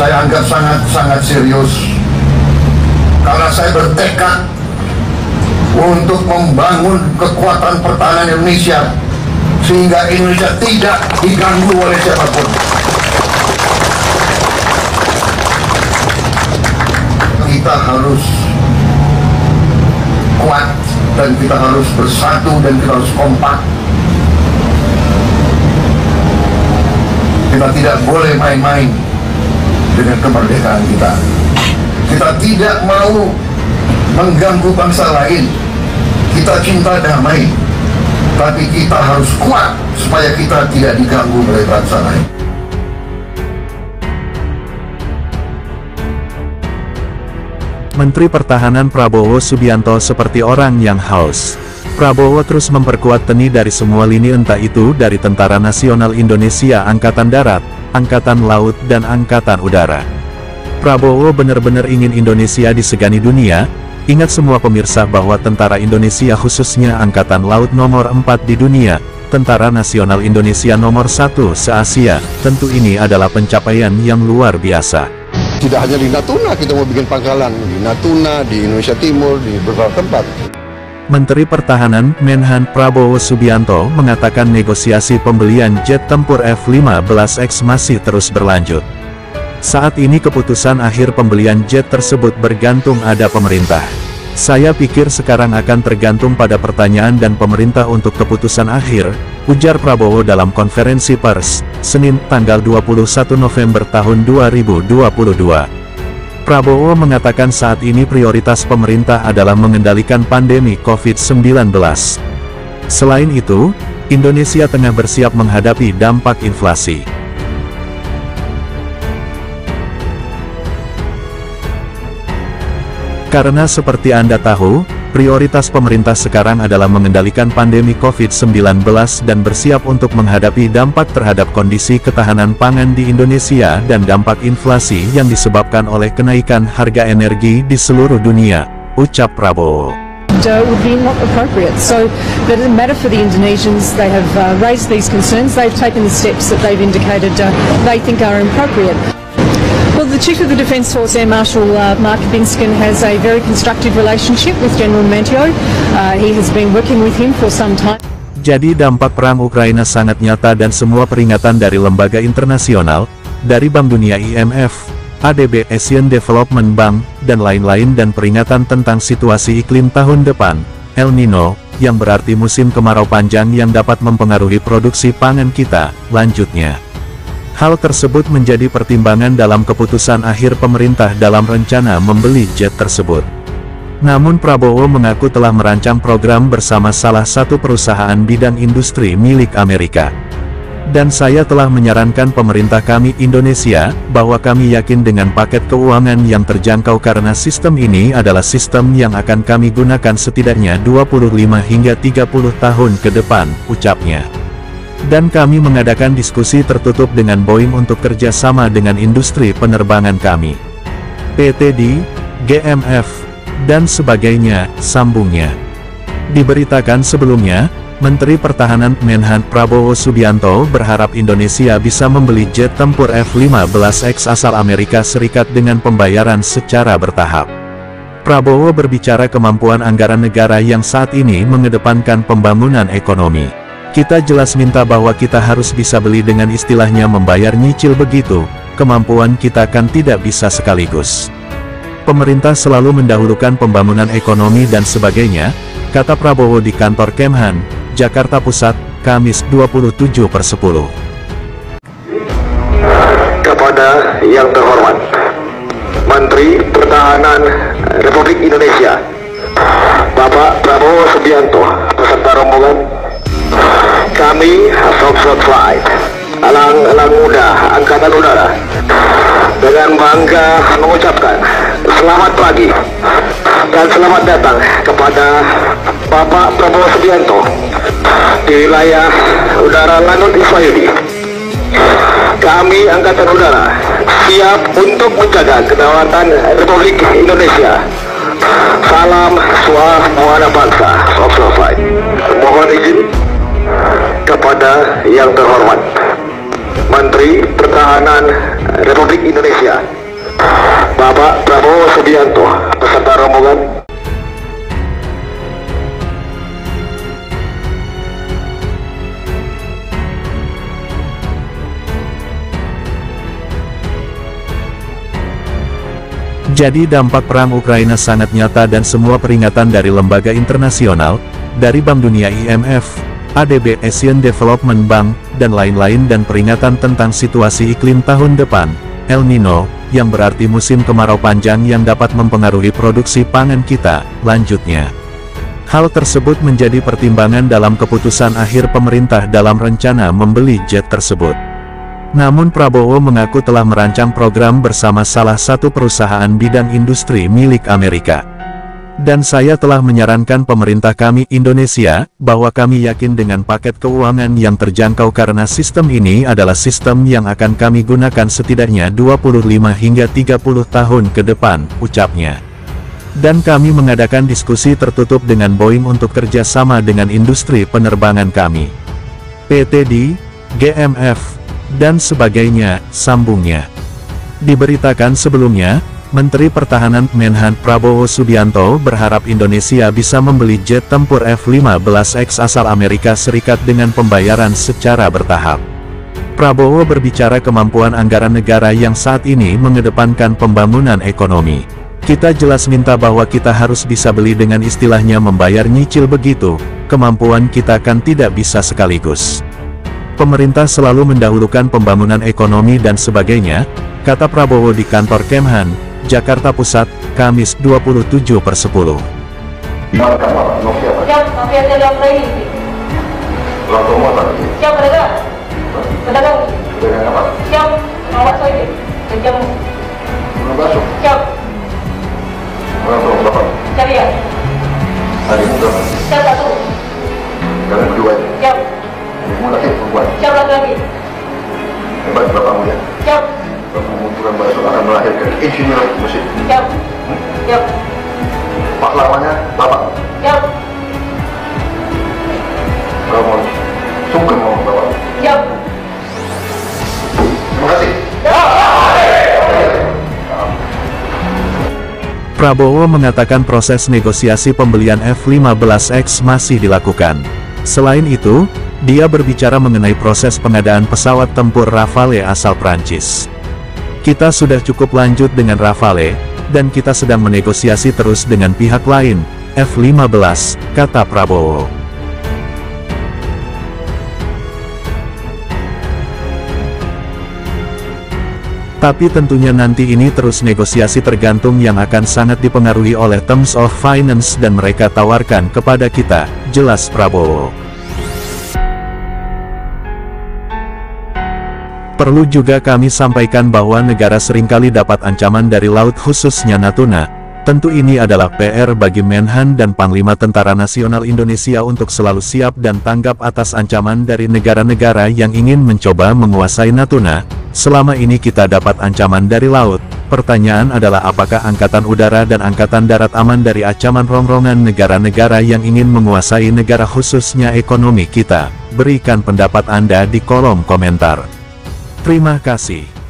saya anggap sangat serius, karena saya bertekad untuk membangun kekuatan pertahanan Indonesia sehingga Indonesia tidak diganggu oleh siapapun. Kita harus kuat dan kita harus bersatu dan kita harus kompak. Kita tidak boleh main-main dengan kemerdekaan kita. Kita tidak mau mengganggu bangsa lain. Kita cinta damai, tapi kita harus kuat supaya kita tidak diganggu oleh bangsa lain. Menteri Pertahanan Prabowo Subianto seperti orang yang haus. Prabowo terus memperkuat TNI dari semua lini, entah itu dari Tentara Nasional Indonesia, Angkatan Darat, Angkatan Laut, dan Angkatan Udara. Prabowo benar-benar ingin Indonesia disegani dunia. Ingat semua pemirsa bahwa Tentara Indonesia khususnya Angkatan Laut nomor 4 di dunia, Tentara Nasional Indonesia nomor 1 se-Asia, tentu ini adalah pencapaian yang luar biasa. Tidak hanya di Natuna kita mau bikin pangkalan, di Natuna, di Indonesia Timur, di beberapa tempat. Menteri Pertahanan Menhan Prabowo Subianto mengatakan negosiasi pembelian jet tempur F-15X masih terus berlanjut. Saat ini keputusan akhir pembelian jet tersebut bergantung ada pemerintah. Saya pikir sekarang akan tergantung pada pertanyaan dan pemerintah untuk keputusan akhir, ujar Prabowo dalam konferensi pers, Senin, tanggal 21 November tahun 2022. Prabowo mengatakan saat ini prioritas pemerintah adalah mengendalikan pandemi COVID-19. Selain itu, Indonesia tengah bersiap menghadapi dampak inflasi. Karena seperti Anda tahu, prioritas pemerintah sekarang adalah mengendalikan pandemi COVID-19 dan bersiap untuk menghadapi dampak terhadap kondisi ketahanan pangan di Indonesia dan dampak inflasi yang disebabkan oleh kenaikan harga energi di seluruh dunia, ucap Prabowo. Would be not appropriate. So that doesn't matter for the Indonesians. They have raised these concerns. They've taken the steps that they've indicated they think are appropriate. Well, the Chief of the Defence Force, Air Marshal Mark Binskin, has a very constructive relationship with General Manteo. He has been working with him for some time. Jadi dampak perang Ukraina sangat nyata dan semua peringatan dari lembaga internasional, dari Bank Dunia IMF, ADB Asian Development Bank, dan lain-lain, dan peringatan tentang situasi iklim tahun depan, El Nino, yang berarti musim kemarau panjang yang dapat mempengaruhi produksi pangan kita, lanjutnya. Hal tersebut menjadi pertimbangan dalam keputusan akhir pemerintah dalam rencana membeli jet tersebut. Namun Prabowo mengaku telah merancang program bersama salah satu perusahaan bidang industri milik Amerika. Dan saya telah menyarankan pemerintah kami Indonesia, bahwa kami yakin dengan paket keuangan yang terjangkau karena sistem ini adalah sistem yang akan kami gunakan setidaknya 25 hingga 30 tahun ke depan, ucapnya. Dan kami mengadakan diskusi tertutup dengan Boeing untuk kerjasama dengan industri penerbangan kami, PTD, GMF, dan sebagainya, sambungnya. Diberitakan sebelumnya, Menteri Pertahanan Menhan Prabowo Subianto berharap Indonesia bisa membeli jet tempur F-15X asal Amerika Serikat dengan pembayaran secara bertahap. Prabowo berbicara kemampuan anggaran negara yang saat ini mengedepankan pembangunan ekonomi. Kita jelas minta bahwa kita harus bisa beli dengan istilahnya membayar nyicil begitu, kemampuan kita kan tidak bisa sekaligus. Pemerintah selalu mendahulukan pembangunan ekonomi dan sebagainya, kata Prabowo di kantor Kemhan, Jakarta Pusat, Kamis 27/10. Kepada yang terhormat, Menteri Pertahanan Republik Indonesia, Bapak Prabowo Subianto, beserta rombongan, kami Soft Flight, Elang Muda Angkatan Udara, dengan bangga mengucapkan selamat pagi dan selamat datang kepada Bapak Prabowo Subianto di wilayah udara Lanut Iswayudi. Kami Angkatan Udara siap untuk menjaga kedaulatan Republik Indonesia. Salam Swasembada Bangsa, Soft Flight. Mohon izin kepada yang terhormat, Menteri Pertahanan Republik Indonesia, rombongan. Jadi dampak perang Ukraina sangat nyata dan semua peringatan dari lembaga internasional, dari Bank Dunia IMF, ADB Asian Development Bank, dan lain-lain dan peringatan tentang situasi iklim tahun depan, El Nino, yang berarti musim kemarau panjang yang dapat mempengaruhi produksi pangan kita, lanjutnya. Hal tersebut menjadi pertimbangan dalam keputusan akhir pemerintah dalam rencana membeli jet tersebut. Namun Prabowo mengaku telah merancang program bersama salah satu perusahaan bidang industri milik Amerika. Dan saya telah menyarankan pemerintah kami Indonesia, bahwa kami yakin dengan paket keuangan yang terjangkau karena sistem ini adalah sistem yang akan kami gunakan setidaknya 25 hingga 30 tahun ke depan, ucapnya. Dan kami mengadakan diskusi tertutup dengan Boeing untuk kerjasama dengan industri penerbangan kami. PTD, GMF, dan sebagainya, sambungnya. Diberitakan sebelumnya, Menteri Pertahanan Menhan Prabowo Subianto berharap Indonesia bisa membeli jet tempur F-15X asal Amerika Serikat dengan pembayaran secara bertahap. Prabowo berbicara kemampuan anggaran negara yang saat ini mengedepankan pembangunan ekonomi. Kita jelas minta bahwa kita harus bisa beli dengan istilahnya membayar nyicil begitu, kemampuan kita kan tidak bisa sekaligus. Pemerintah selalu mendahulukan pembangunan ekonomi dan sebagainya, kata Prabowo di kantor Kemhan, Jakarta Pusat, Kamis 27/10. Siap, tapi ada yang lain. Siap, pedagang. Pedagang apa? Siap, awak saya. Jam. Siap. Siap ya. Siap satu. Kalian berdua. Siap. Mulai perempuan. Siap lagi. Hebat Bapak mulia. Siap. Bapak Muturan Basu akan melahirkan insinyur mesin. Siap. Siap. Pahlawannya Bapak. Siap. Kamu sungkem mau Bapak. Siap. Terima kasih. Prabowo mengatakan proses negosiasi pembelian F-15X masih dilakukan. Selain itu, dia berbicara mengenai proses pengadaan pesawat tempur Rafale asal Prancis. Kita sudah cukup lanjut dengan Rafale, dan kita sedang menegosiasi terus dengan pihak lain, F-15, kata Prabowo. Tapi tentunya nanti ini terus negosiasi tergantung yang akan sangat dipengaruhi oleh Terms of Finance dan mereka tawarkan kepada kita, jelas Prabowo. Perlu juga kami sampaikan bahwa negara seringkali dapat ancaman dari laut khususnya Natuna. Tentu ini adalah PR bagi Menhan dan Panglima Tentara Nasional Indonesia untuk selalu siap dan tanggap atas ancaman dari negara-negara yang ingin mencoba menguasai Natuna. Selama ini kita dapat ancaman dari laut. Pertanyaan adalah apakah Angkatan Udara dan Angkatan Darat aman dari ancaman rongrongan negara-negara yang ingin menguasai negara khususnya ekonomi kita? Berikan pendapat Anda di kolom komentar. Terima kasih.